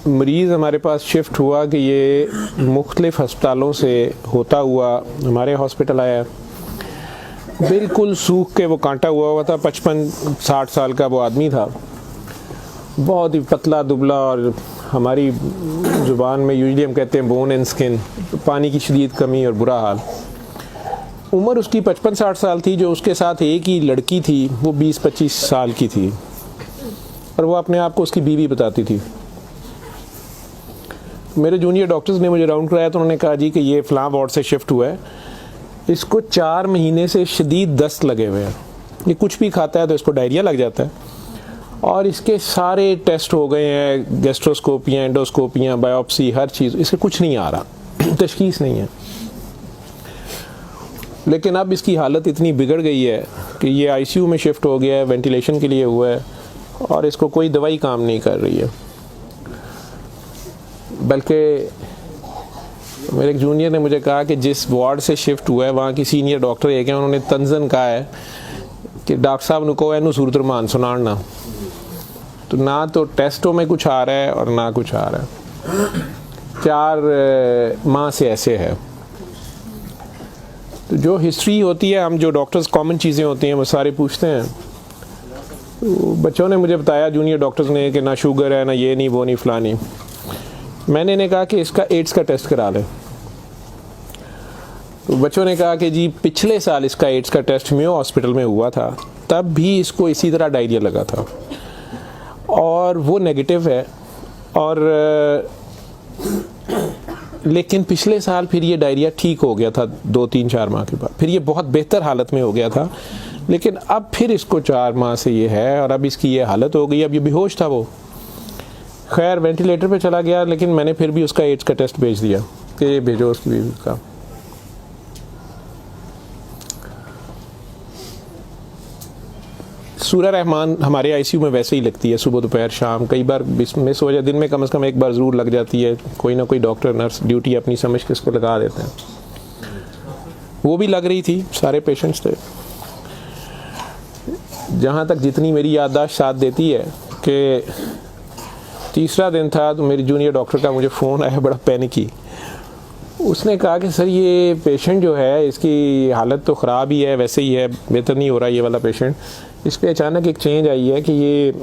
मरीज़ हमारे पास शिफ्ट हुआ कि ये मुख्तलिफ़ हस्पतालों से होता हुआ हमारे हॉस्पिटल आया। बिल्कुल सूख के वो कांटा हुआ था, 55-60 साल का वो आदमी था, बहुत ही पतला दुबला, और हमारी ज़ुबान में यूजुअली हम कहते हैं बोन एंड स्किन, पानी की शदीद कमी और बुरा हाल। उम्र उसकी 55-60 साल थी। जो उसके साथ एक ही लड़की थी वो 20-25 साल की थी, और वो अपने आप को उसकी बीवी बताती थी। मेरे जूनियर डॉक्टर्स ने मुझे राउंड कराया तो उन्होंने कहा जी कि ये फ़लाँ वार्ड से शिफ्ट हुआ है, इसको 4 महीने से शदीद दस्त लगे हुए हैं, ये कुछ भी खाता है तो इसको डायरिया लग जाता है, और इसके सारे टेस्ट हो गए हैं, गैस्ट्रोस्कोपियाँ, एंडोस्कोपियाँ, बायोप्सी, हर चीज़, इसके कुछ नहीं आ रहा, तशखीस नहीं है। लेकिन अब इसकी हालत इतनी बिगड़ गई है कि ये आईसीयू में शिफ्ट हो गया है, वेंटिलेशन के लिए हुआ है, और इसको कोई दवाई काम नहीं कर रही है। बल्कि मेरे एक जूनियर ने मुझे कहा कि जिस वार्ड से शिफ्ट हुआ है वहाँ की सीनियर डॉक्टर एक हैं, उन्होंने तंजन कहा है कि डॉक्टर साहब ने कहो इनू सूरत रमान सुनाना, तो ना तो टेस्टों में कुछ आ रहा है और ना कुछ आ रहा है। 4 माह से ऐसे है। तो जो हिस्ट्री होती है, हम जो डॉक्टर्स कॉमन चीज़ें होती हैं वो सारे पूछते हैं। तो बच्चों ने मुझे बताया, जूनियर डॉक्टर्स ने, कि ना शुगर है, ना ये नहीं, वो नहीं, फलानी। मैंने इन्हें कहा कि इसका एड्स का टेस्ट करा लें। तो बच्चों ने कहा कि जी पिछले साल इसका एड्स का टेस्ट मेयो हॉस्पिटल में हुआ था, तब भी इसको इसी तरह डायरिया लगा था और वो नेगेटिव है, और लेकिन पिछले साल फिर ये डायरिया ठीक हो गया था 2-3-4 माह के बाद, फिर ये बहुत बेहतर हालत में हो गया था, लेकिन अब फिर इसको 4 माह से ये है और अब इसकी ये हालत हो गई। अब ये बेहोश था वो, खैर वेंटिलेटर पे चला गया, लेकिन मैंने फिर भी उसका एड्स का टेस्ट भेज दिया कि ये भेजो उसकी बीवी का। सूरा रहमान हमारे आईसीयू में वैसे ही लगती है, सुबह दोपहर शाम, कई बार मिस हो जाए, दिन में कम से कम एक बार ज़रूर लग जाती है। कोई ना कोई डॉक्टर नर्स ड्यूटी अपनी समझ के इसको लगा देते हैं। वो भी लग रही थी, सारे पेशेंट्स थे। जहाँ तक जितनी मेरी याददाश्त साथ देती है कि तीसरा दिन था तो मेरी जूनियर डॉक्टर का मुझे फ़ोन आया, बड़ा पैनिकी। उसने कहा कि सर ये पेशेंट जो है इसकी हालत तो ख़राब ही है, वैसे ही है, बेहतर नहीं हो रहा ये वाला पेशेंट, इस पर अचानक एक चेंज आई है कि ये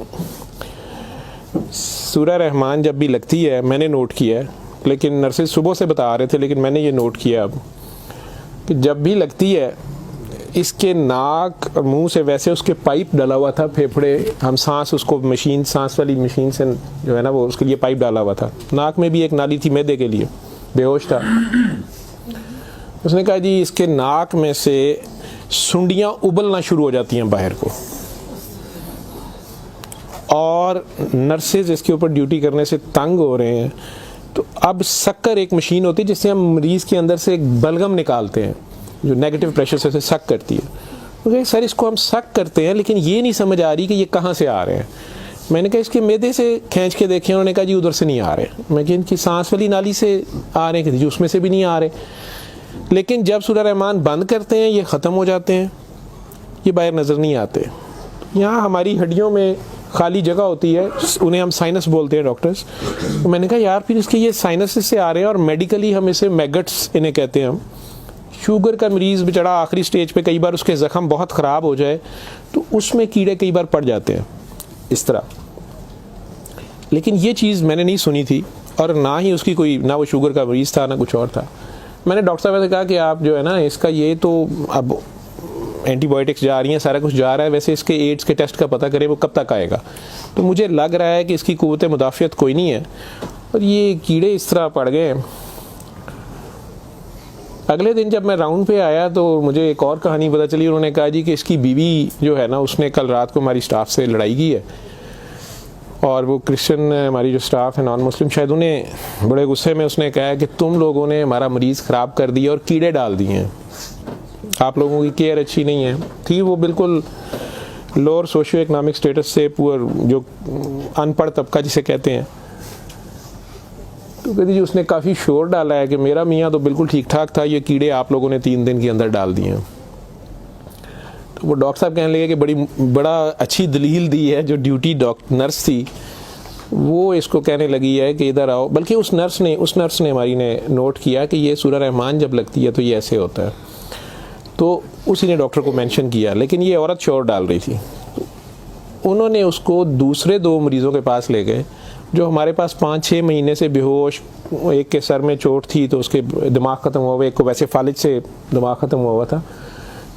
सूरा रहमान जब भी लगती है, मैंने नोट किया है, लेकिन नर्सेज सुबह से बता रहे थे, लेकिन मैंने ये नोट किया अब कि जब भी लगती है इसके नाक और मुंह से वैसे उसके पाइप डाला हुआ था, फेफड़े, हम सांस उसको मशीन, सांस वाली मशीन से जो है ना वो उसके लिए पाइप डाला हुआ था, नाक में भी एक नाली थी मैदे के लिए, बेहोश था। उसने कहा जी इसके नाक में से सुंडियां उबलना शुरू हो जाती हैं बाहर को, और नर्सेज इसके ऊपर ड्यूटी करने से तंग हो रहे हैं। तो अब शक्कर एक मशीन होती है जिससे हम मरीज़ के अंदर से एक बलगम निकालते हैं जो नेगेटिव प्रेशर से उसे सक करती है। तो सर इसको हम सक करते हैं, लेकिन ये नहीं समझ आ रही कि ये कहाँ से आ रहे हैं। मैंने कहा इसके मैदे से खींच के देखें, उन्होंने कहा जी उधर से नहीं आ रहे। मैं कि इनकी सांस वाली नाली से आ रहे हैं, जी उसमें से भी नहीं आ रहे। लेकिन जब सूरा रहमान बंद करते हैं ये ख़त्म हो जाते हैं, ये बाहर नज़र नहीं आते। यहाँ हमारी हड्डियों में खाली जगह होती है, उन्हें हम साइनस बोलते हैं डॉक्टर्स। तो मैंने कहा यार फिर इसके ये साइनस से आ रहे हैं, और मेडिकली हम इसे मैगट्स इन्हें कहते हैं हम। शुगर का मरीज़ बेचारा आखिरी स्टेज पे, कई बार उसके ज़ख़म बहुत ख़राब हो जाए तो उसमें कीड़े कई बार पड़ जाते हैं इस तरह। लेकिन ये चीज़ मैंने नहीं सुनी थी, और ना ही उसकी कोई, ना वो शुगर का मरीज़ था ना कुछ और था। मैंने डॉक्टर साहब से कहा कि आप जो है ना इसका ये तो अब एंटीबायोटिक्स जा रही हैं, सारा कुछ जा रहा है, वैसे इसके एड्स के टेस्ट का पता करें वो कब तक आएगा। तो मुझे लग रहा है कि इसकी क़ुव्वत मुदाफ़ियत कोई नहीं है, और ये कीड़े इस तरह पड़ गए। अगले दिन जब मैं राउंड पे आया तो मुझे एक और कहानी पता चली। उन्होंने कहा जी कि इसकी बीवी जो है ना उसने कल रात को हमारी स्टाफ से लड़ाई की है, और वो क्रिश्चियन हमारी जो स्टाफ है नॉन मुस्लिम, शायद उन्हें बड़े गुस्से में उसने कहा कि तुम लोगों ने हमारा मरीज़ ख़राब कर दिया और कीड़े डाल दिए हैं, आप लोगों की केयर अच्छी नहीं है। थी वो बिल्कुल लोअर सोशियो इकनॉमिक स्टेटस से, पुअर, जो अनपढ़ तबका जिसे कहते हैं। तो कहती जी उसने काफ़ी शोर डाला है कि मेरा मियाँ तो बिल्कुल ठीक ठाक था, ये कीड़े आप लोगों ने 3 दिन के अंदर डाल दिए हैं। तो वो डॉक्टर साहब कहने लगे कि बड़ा अच्छी दलील दी है जो ड्यूटी नर्स थी, वो इसको कहने लगी है कि इधर आओ, बल्कि उस नर्स ने हमारी ने नोट किया कि ये सूरह रहमान जब लगती है तो ये ऐसे होता है, तो उसी ने डॉक्टर को मेंशन किया, लेकिन ये औरत शोर डाल रही थी। उन्होंने उसको दूसरे 2 मरीज़ों के पास ले गए जो हमारे पास 5-6 महीने से बेहोश, एक के सर में चोट थी तो उसके दिमाग ख़त्म हुआ, एक को वैसे फालिज से दिमाग ख़त्म हुआ था,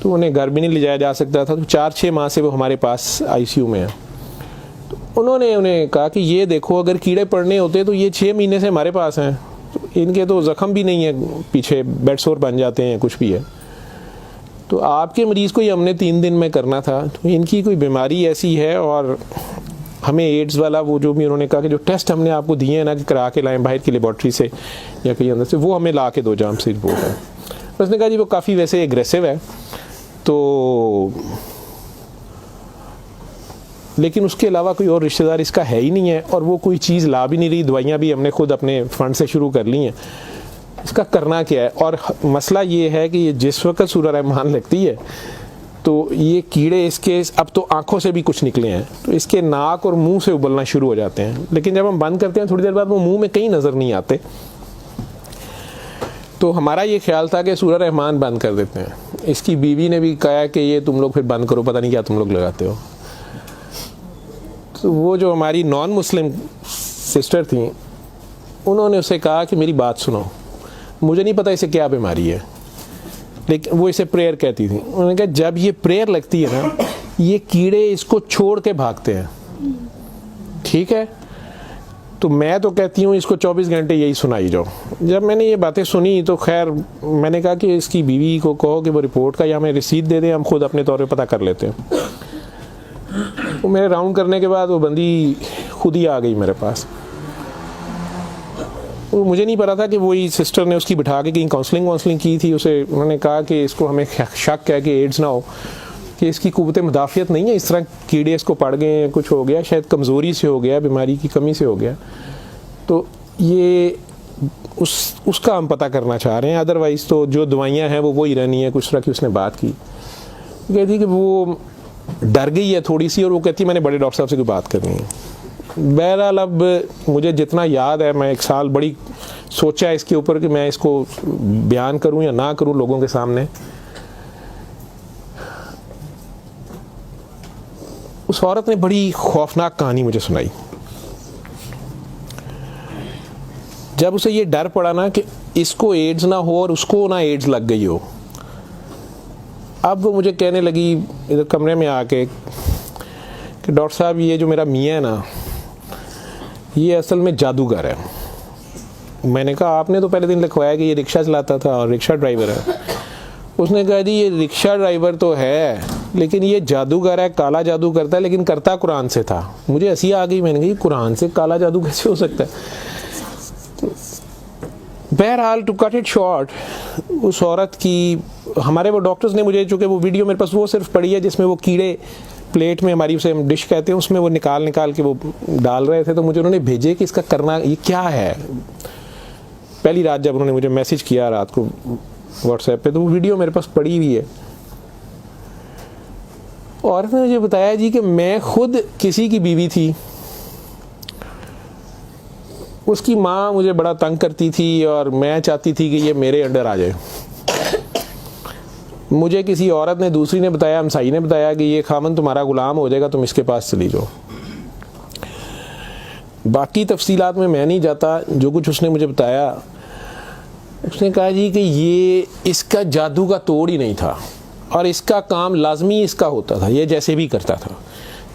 तो उन्हें घर भी नहीं ले जाया जा सकता था, तो 4-6 माह से वो हमारे पास आईसीयू में है। तो उन्होंने उन्हें कहा कि ये देखो, अगर कीड़े पड़ने होते तो ये 6 महीने से हमारे पास हैं, तो इनके तो ज़ख़म भी नहीं है, पीछे बेड सोर बन जाते हैं, कुछ भी है, तो आपके मरीज़ को ये हमने 3 दिन में करना था, तो इनकी कोई बीमारी ऐसी है। और हमें एड्स वाला वो जो भी उन्होंने कहा कि जो टेस्ट हमने आपको दिए हैं ना कि करा के लाएं बाहर की लेबॉर्ट्री से या कहीं अंदर से, वो हमें ला के दो जाम से रिपोर्ट है। उसने कहा जी वो काफ़ी वैसे एग्रेसिव है, तो लेकिन उसके अलावा कोई और रिश्तेदार इसका है ही नहीं है, और वो कोई चीज़ ला भी नहीं रही, दवाइयाँ भी हमने खुद अपने फंड से शुरू कर ली हैं, इसका करना क्या है। और मसला ये है कि ये जिस वक्त सूरह रहमान लगती है तो ये कीड़े इसके अब तो आंखों से भी कुछ निकले हैं, तो इसके नाक और मुंह से उबलना शुरू हो जाते हैं, लेकिन जब हम बंद करते हैं थोड़ी देर बाद वो मुंह में कहीं नज़र नहीं आते। तो हमारा ये ख्याल था कि सूरह रहमान बंद कर देते हैं। इसकी बीवी ने भी कहा कि ये तुम लोग फिर बंद करो, पता नहीं क्या तुम लोग लगाते हो। तो वो जो हमारी नॉन मुस्लिम सिस्टर थी, उन्होंने उसे कहा कि मेरी बात सुनो, मुझे नहीं पता इसे क्या बीमारी है, लेकिन वो इसे प्रेयर कहती थी। उन्होंने कहा जब ये प्रेयर लगती है ना, ये कीड़े इसको छोड़ के भागते हैं, ठीक है, तो मैं तो कहती हूँ इसको 24 घंटे यही सुनाई जाओ। जब मैंने ये बातें सुनी तो खैर मैंने कहा कि इसकी बीवी को कहो कि वो रिपोर्ट का या हमें रसीद दे दें, हम खुद अपने तौर पे पता कर लेते हैं। तो मेरे राउंड करने के बाद वो बंदी खुद ही आ गई मेरे पास। वो मुझे नहीं पता था कि वही सिस्टर ने उसकी बिठा के कहीं काउंसलिंग की थी। उसे उन्होंने कहा कि इसको हमें शक है कि एड्स ना हो, कि इसकी कुव्वत मुदाफ़ियत नहीं है, इस तरह कीड़े इसको पड़ गए हैं, कुछ हो गया, शायद कमज़ोरी से हो गया, बीमारी की कमी से हो गया। तो ये उसका हम पता करना चाह रहे हैं, अदरवाइज़ तो जो दवाइयाँ हैं वो वही रहनी है। कुछ तरह की उसने बात की, कहती कि वो डर गई है थोड़ी सी, और वो कहती मैंने बड़े डॉक्टर साहब से कोई बात करनी है। बहरहाल अब मुझे जितना याद है, मैं 1 साल बड़ी सोचा है इसके ऊपर कि मैं इसको बयान करूं या ना करूं लोगों के सामने। उस औरत ने बड़ी खौफनाक कहानी मुझे सुनाई। जब उसे ये डर पड़ा ना कि इसको एड्स ना हो और उसको ना एड्स लग गई हो, अब वो मुझे कहने लगी इधर कमरे में आके कि डॉक्टर साहब ये जो मेरा मियाँ है ना, ये असल में जादूगर है। मैंने कहा आपने तो पहले दिन लिखवाया कि ये रिक्शा चलाता था और रिक्शा ड्राइवर है। उसने कहा जी ये रिक्शा ड्राइवर तो है, लेकिन ये जादूगर है, काला जादू करता है, लेकिन करता कुरान से था। मुझे हंसी आ गई, मैंने कहा कुरान से काला जादू कैसे हो सकता है। बहरहाल टू कट इट शॉर्ट, उस औरत की हमारे वो डॉक्टर्स ने मुझे, चूँकि वो वीडियो मेरे पास वो सिर्फ पड़ी है जिसमें वो कीड़े प्लेट में, हमारी उसे हम डिश कहते हैं, उसमें वो निकाल के वो डाल रहे थे, तो मुझे उन्होंने भेजे कि इसका करना ये क्या है। पहली रात जब उन्होंने मुझे मैसेज किया रात को व्हाट्सएप पे, तो वो वीडियो मेरे पास पड़ी हुई है। औरत ने मुझे बताया जी कि मैं खुद किसी की बीवी थी, उसकी माँ मुझे बड़ा तंग करती थी और मैं चाहती थी कि ये मेरे अंडर आ जाए। मुझे किसी औरत ने, दूसरी ने बताया, हमसाई ने बताया कि ये खामन तुम्हारा गुलाम हो जाएगा, तुम इसके पास चली जाओ। बाकी तफसीलात में मैं नहीं जाता, जो कुछ उसने मुझे बताया, उसने कहा जी कि ये इसका जादू का तोड़ ही नहीं था और इसका काम लाजमी इसका होता था, ये जैसे भी करता था।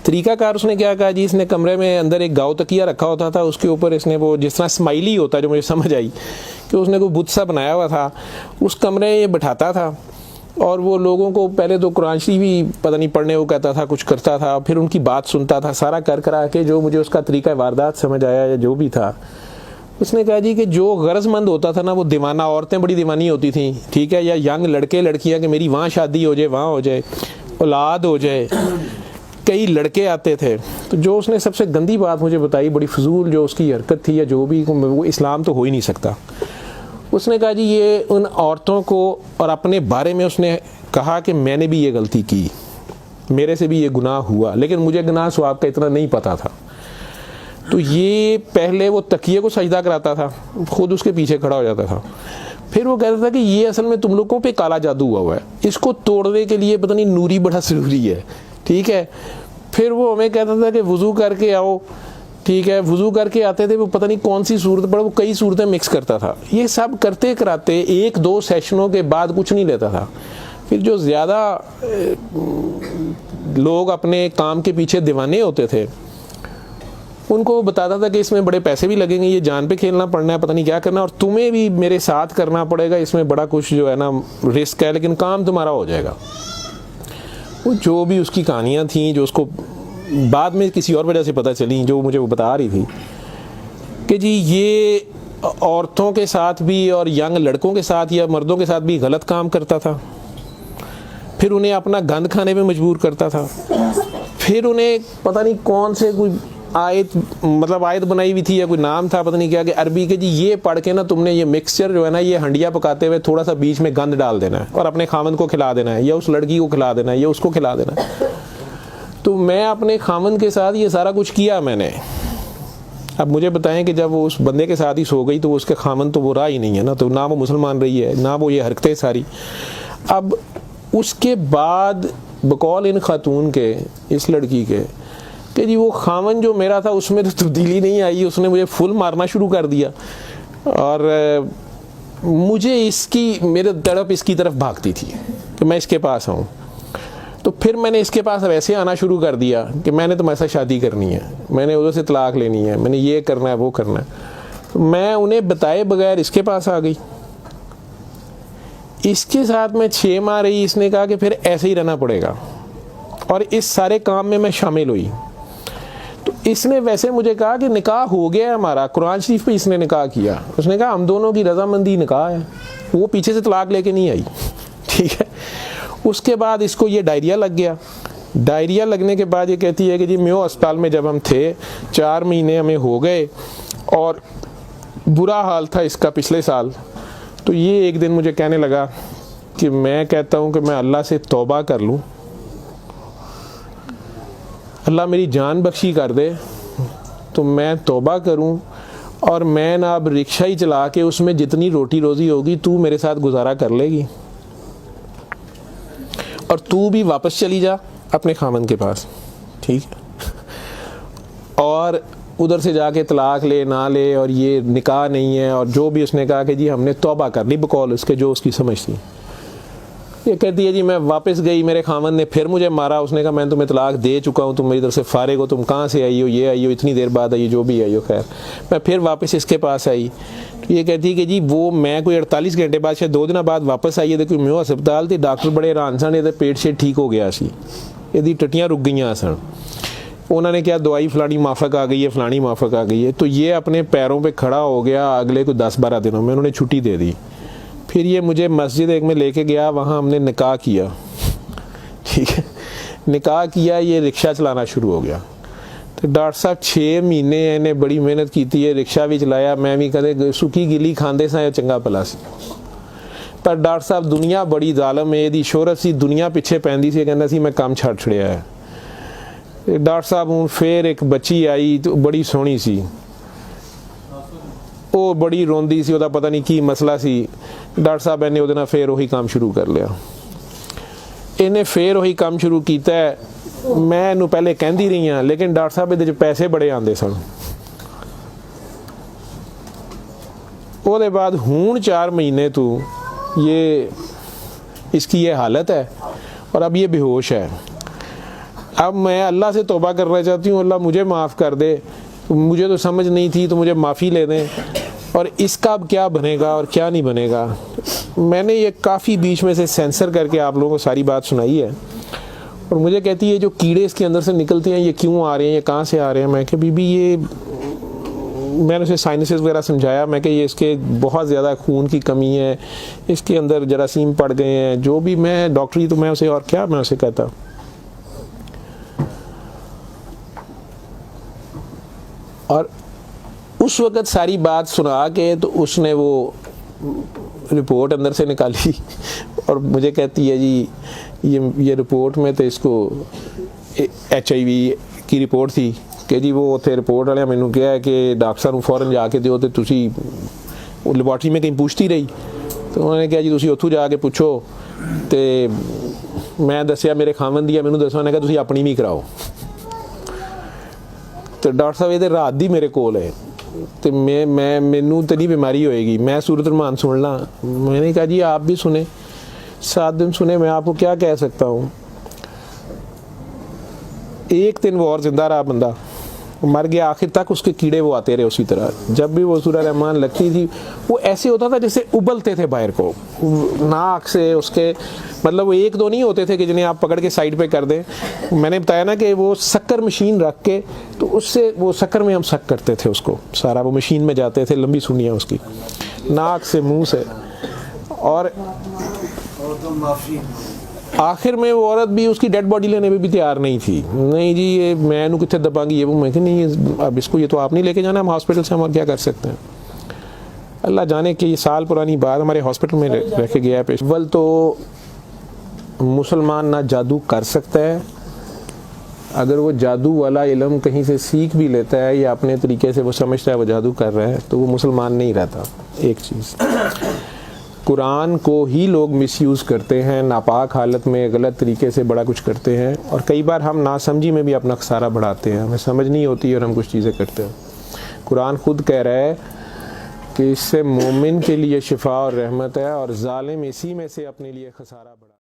तरीकाकार उसने क्या कहा जी, इसने कमरे में अंदर एक गाँव तकिया रखा होता था, उसके ऊपर इसने वो जिस तरह स्माइली होता है, जो मुझे समझ आई कि उसने कोई बुत सा बनाया हुआ था, उस कमरे में ये बैठाता था और वो लोगों को पहले तो कुरान शरीफ भी पता नहीं पढ़ने वो कहता था, कुछ करता था, फिर उनकी बात सुनता था, सारा कर करा के जो मुझे उसका तरीका वारदात समझ आया या जो भी था। उसने कहा जी कि जो गरजमंद होता था ना, वो दीवाना, औरतें बड़ी दीवानी होती थी, ठीक है, या यंग लड़के लड़कियां कि मेरी वहाँ शादी हो जाए, वहाँ हो जाए, औलाद हो जाए, कई लड़के आते थे। तो जो उसने सबसे गंदी बात मुझे बताई, बड़ी फजूल जो उसकी हरकत थी या जो भी, वो इस्लाम तो हो ही नहीं सकता। उसने कहा जी ये उन औरतों को, और अपने बारे में उसने कहा कि मैंने भी ये गलती की, मेरे से भी ये गुनाह हुआ, लेकिन मुझे गुनाह स्वाब का इतना नहीं पता था। तो ये पहले वो तकिए को सजदा कराता था, खुद उसके पीछे खड़ा हो जाता था। फिर वो कहता था कि ये असल में तुम लोगों पे काला जादू हुआ है, इसको तोड़ने के लिए पता नहीं नूरी बड़ा ज़रूरी है, ठीक है। फिर वो हमें कहता था कि वज़ू करके आओ, ठीक है। वज़ू करके आते थे, वो पता नहीं कौन सी सूरत पर वो कई सूरतें मिक्स करता था। ये सब करते कराते 1-2 सेशनों के बाद कुछ नहीं लेता था। फिर जो ज़्यादा लोग अपने काम के पीछे दीवाने होते थे, उनको वो बताता था कि इसमें बड़े पैसे भी लगेंगे, ये जान पे खेलना पड़ना है, पता नहीं क्या करना, और तुम्हें भी मेरे साथ करना पड़ेगा, इसमें बड़ा कुछ जो है ना रिस्क है, लेकिन काम तुम्हारा हो जाएगा। वो जो भी उसकी कहानियाँ थीं, जो उसको बाद में किसी और वजह से पता चली, जो मुझे वो बता रही थी कि जी ये औरतों के साथ भी और यंग लड़कों के साथ या मर्दों के साथ भी गलत काम करता था। फिर उन्हें अपना गंद खाने पे मजबूर करता था। फिर उन्हें पता नहीं कौन से कोई आयत बनाई हुई थी या कोई नाम था, पता नहीं क्या, कि अरबी के जी ये पढ़ के ना तुमने ये मिक्सचर जो है ना, ये हंडिया पकाते हुए थोड़ा सा बीच में गंद डाल देना है और अपने खामन को खिला देना है, या उस लड़की को खिला देना है, या उसको खिला देना है। तो मैं अपने खामन के साथ ये सारा कुछ किया मैंने। अब मुझे बताएं कि जब वो उस बंदे के साथ ही सो गई तो उसके खामन तो वो रहा ही नहीं है ना, तो ना वो मुसलमान रही है, ना वो ये हरकतें सारी। अब उसके बाद बकौल इन खातून के, इस लड़की के, कि जी वो खामन जो मेरा था उसमें तो तब्दीली नहीं आई, उसने मुझे फुल मारना शुरू कर दिया, और मुझे मेरे तड़प इसकी तरफ भागती थी कि मैं इसके पास आऊँ। तो फिर मैंने इसके पास वैसे आना शुरू कर दिया कि मैंने तुम्हारे साथ शादी करनी है, मैंने उधर से तलाक लेनी है, मैंने ये करना है, वो करना है। तो मैं उन्हें बताए बगैर इसके पास आ गई। इसके साथ मैं 6 माह रही। इसने कहा कि फिर ऐसे ही रहना पड़ेगा, और इस सारे काम में मैं शामिल हुई। तो इसने वैसे मुझे कहा कि निकाह हो गया है हमारा, कुरान शरीफ पे इसने निकाह किया। उसने कहा हम दोनों की रजामंदी निकाह है, वो पीछे से तलाक लेके नहीं आई, ठीक है। उसके बाद इसको ये डायरिया लग गया। डायरिया लगने के बाद ये कहती है कि जी मेयो अस्पताल में जब हम थे 4 महीने हमें हो गए, और बुरा हाल था इसका पिछले साल। तो ये एक दिन मुझे कहने लगा कि मैं कहता हूँ कि मैं अल्लाह से तौबा कर लूँ, अल्लाह मेरी जान बख्शी कर दे, तो मैं तौबा करूँ और मैं ना अब रिक्शा ही चला के उसमें जितनी रोटी रोज़ी होगी तू मेरे साथ गुजारा कर लेगी, और तू भी वापस चली जा अपने खामन के पास, ठीक है। और उधर से जाके तलाक ले ना ले, और ये निकाह नहीं है, और जो भी उसने कहा कि जी हमने तौबा कर ली बकौल उसके, जो उसकी समझ थी। ये कहती है जी मैं वापस गई, मेरे खामन ने फिर मुझे मारा। उसने कहा मैं तुम्हें तलाक दे चुका हूँ, तुम मेरी तरफ से फारिग हो, तुम कहाँ से आई हो, ये आई हो, इतनी देर बाद आई हो, जो भी आई हो। खैर मैं फिर वापस इसके पास आई। ये कहती है कि जी वो मैं कोई 48 घंटे बाद, शायद 2 दिन बाद वापस आई है। देखो मैं अस्पताल थी, डॉक्टर बड़े हैरान सन, ये पेट से ठीक हो गया सी, यदि टट्टियाँ रुक गई सन। उन्होंने क्या दवाई फलानी माफक आ गई है, फलानी माफक आ गई है। तो ये अपने पैरों पे खड़ा हो गया। अगले को 10-12 दिनों में उन्होंने छुट्टी दे दी। फिर ये मुझे मस्जिद एक में लेके गया, वहाँ हमने निकाह किया, ठीक है। निकाह किया, ये रिक्शा चलाना शुरू हो गया। तो डॉक्टर साहब 6 महीने इन्हें बड़ी मेहनत की थी, ये रिक्शा भी चलाया, मैं भी कदे सुखी गिली खांदे सा चंगा भला सी। पर डॉक्टर साहब दुनिया बड़ी जालम है, यदी शोहरत सी दुनिया पिछे पैंदी सी, कहना सी मैं काम छड़ छड़िया है। डॉक्टर साहब हूँ फिर एक बच्ची आई, तो बड़ी सोहनी सी, वो बड़ी रोंदी सी, ਉਹਦਾ पता नहीं की मसला सी। डॉक्टर साहब ने ਉਹਦੇ ਨਾਲ फिर वही काम शुरू कर लिया। इन्हें फिर वही काम शुरू किया है। मैं ਇਹਨੂੰ पहले कहती रही हाँ, लेकिन डॉक्टर साहब ਇਹਦੇ 'ਚ पैसे बड़े आते सन। ਉਹਦੇ बाद हूँ 4 महीने तो ये इसकी ये हालत है, और अब ये बेहोश है। अब मैं अल्लाह से तौबा करना चाहती हूँ, अल्लाह मुझे माफ़ कर दे, मुझे तो समझ नहीं थी, तो मुझे माफ़ी ले दें, और इसका अब क्या बनेगा और क्या नहीं बनेगा। मैंने ये काफ़ी बीच में से सेंसर करके आप लोगों को सारी बात सुनाई है। और मुझे कहती है जो कीड़े इसके अंदर से निकलते हैं ये क्यों आ रहे हैं, ये कहाँ से आ रहे हैं। मैं कि बीबी ये, मैंने उसे साइनसेस वगैरह समझाया। मैं कि ये इसके बहुत ज़्यादा खून की कमी है, इसके अंदर जरासीम पड़ गए हैं, जो भी मैं डॉक्टरी, तो मैं उसे और क्या मैं उसे कहता। और उस वक़्त सारी बात सुना के तो उसने वो रिपोर्ट अंदर से निकाली, और मुझे कहती है जी ये रिपोर्ट में तो इसको HIV की रिपोर्ट थी कि जी वो उत्थे रिपोर्ट वाले मैनू कहा है कि डॉक्टर साहब फौरन जाके दिओ ते तुसी वो लैबोरेटरी में कहीं पूछती रही तो उन्होंने कहा जी तुसी उत्थों जाके पूछो तो मैं दसिया मेरे खावन दी मैनू दसो उन्हें कहा तुसी अपनी भी कराओ तो डॉक्टर साहब ये रात दी मेरे कोल है तो मैं मैनू तो नहीं बीमारी होएगी मैं सूरत रमान सुन ला मैंने कहा जी आप भी सुने 7 दिन सुने मैं आपको क्या कह सकता हूँ एक दिन वो और जिंदा रहा बंदा मर गया आखिर तक उसके कीड़े वो आते रहे उसी तरह जब भी वो सूरह रहमान लगती थी वो ऐसे होता था जैसे उबलते थे बाहर को नाक से उसके मतलब वो 1-2 नहीं होते थे कि जिन्हें आप पकड़ के साइड पे कर दें मैंने बताया ना कि वो शक्कर मशीन रख के तो उससे वो शक्कर में हम शक करते थे उसको सारा वो मशीन में जाते थे लंबी सुनियाँ उसकी नाक से मुँह से और आखिर में वो औरत भी उसकी डेड बॉडी लेने में भी तैयार नहीं थी नहीं जी ये मैं इन्हू कितने दबांगी ये वो मैं कि नहीं अब इसको ये तो आप नहीं लेके जाना हम हॉस्पिटल से हम और क्या कर सकते हैं अल्लाह जाने कि ये साल पुरानी बात हमारे हॉस्पिटल में रह के गया पेश अव्वल तो मुसलमान ना जादू कर सकता है अगर वो जादू वाला इल्म कहीं से सीख भी लेता है या अपने तरीके से वो समझता है वो जादू कर रहा है तो वो मुसलमान नहीं रहता एक चीज़ कुरान को ही लोग मिसयूज़ करते हैं नापाक हालत में गलत तरीके से बड़ा कुछ करते हैं और कई बार हम नासमझी में भी अपना खसारा बढ़ाते हैं हमें समझ नहीं होती और हम कुछ चीज़ें करते हैं कुरान खुद कह रहा है कि इससे मोमिन के लिए शिफा और रहमत है और जालिम इसी में से अपने लिए खसारा बढ़ा